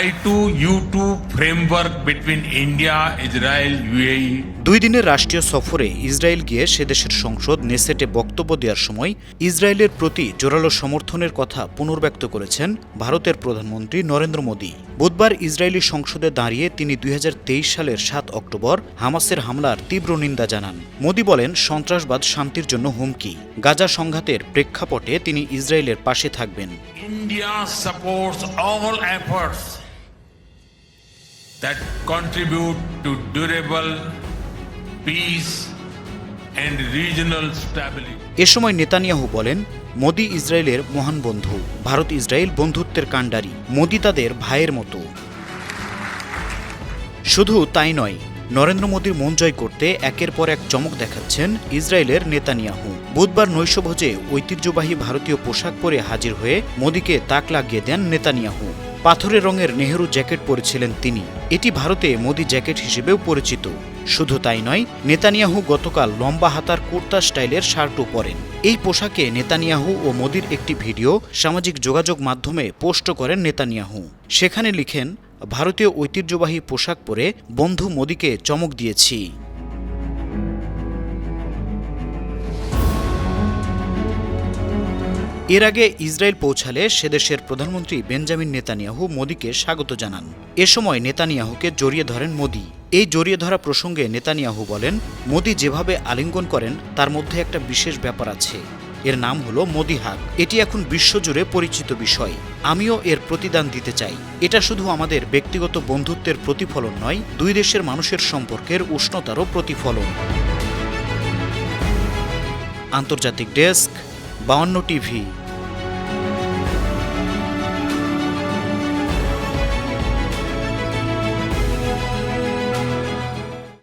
I2U2 framework between India, Israel, UAE. 2 দিনের রাষ্ট্রীয় সফরে ইসরায়েল গিয়ে সে দেশের সংসদ নেসেটে বক্তব্য দেওয়ার সময় ইসরায়েলের প্রতি জোরালো সমর্থনের কথা পুনর্ব্যক্ত করেছেন ভারতের প্রধানমন্ত্রী নরেন্দ্র মোদী। বুধবার ইসরায়েলি সংসদে দাঁড়িয়ে তিনি 2023 সালের 7 অক্টোবর হামাসের হামলার তীব্র নিন্দা জানান। মোদী বলেন, সন্ত্রাসবাদ শান্তির জন্য হুমকি। গাজা সংঘাতের প্রেক্ষাপটে তিনি ইসরায়েলের পাশে থাকবেন। India supports all efforts that contribute to durable peace and regional stability. এ সময় নেতানিয়াহু বলেন, মোদী ইসরায়েলের মহান বন্ধু। ভারত ইসরায়েল বন্ধুত্বের কাণ্ডারি। মোদী তাদের ভাইয়ের মতো। শুধু তাই নয়, নরেন্দ্র মোদীর মন জয় করতে একের পর এক চমক দেখাচ্ছেন ইসরায়েলের নেতানিয়াহু। বুধবার নৈশভোজে ঐতিহ্যবাহী ভারতীয় পোশাক পরে হাজির হয়ে মোদীকে তাক লাগিয়ে দেন নেতানিয়াহু। পাথরের রঙের নেহেরু জ্যাকেট পরেছিলেন তিনি। এটি ভারতে মোদী জ্যাকেট হিসেবেও পরিচিত। শুধু তাই নয়, নেতানিয়াহু গতকাল লম্বা হাতার কুর্তা স্টাইলের শার্টও পরেন। এই পোশাকে নেতানিয়াহু ও মোদীর একটি ভিডিও সামাজিক যোগাযোগ মাধ্যমে পোস্ট করেন নেতানিয়াহু। সেখানে লিখেন, ভারতীয় ঐতিহ্যবাহী পোশাক পরে বন্ধু মোদীকে চমক দিয়েছি। এর আগে ইসরায়েল পৌঁছালে সেদেশের প্রধানমন্ত্রী বেঞ্জামিন নেতানিয়াহু মোদীকে স্বাগত জানান। এ সময় নেতানিয়াহুকে জড়িয়ে ধরেন মোদী। এই জড়িয়ে ধরা প্রসঙ্গে নেতানিয়াহু বলেন, মোদী যেভাবে আলিঙ্গন করেন তার মধ্যে একটা বিশেষ ব্যাপার আছে। এর নাম হলো মোদী হাগ। এটি এখন বিশ্বজুড়ে পরিচিত বিষয়। আমিও এর প্রতিদান দিতে চাই। এটা শুধু আমাদের ব্যক্তিগত বন্ধুত্বের প্রতিফলন নয়, দুই দেশের মানুষের সম্পর্কের উষ্ণতারও প্রতিফলন। আন্তর্জাতিক ডেস্ক, 52 টিভি।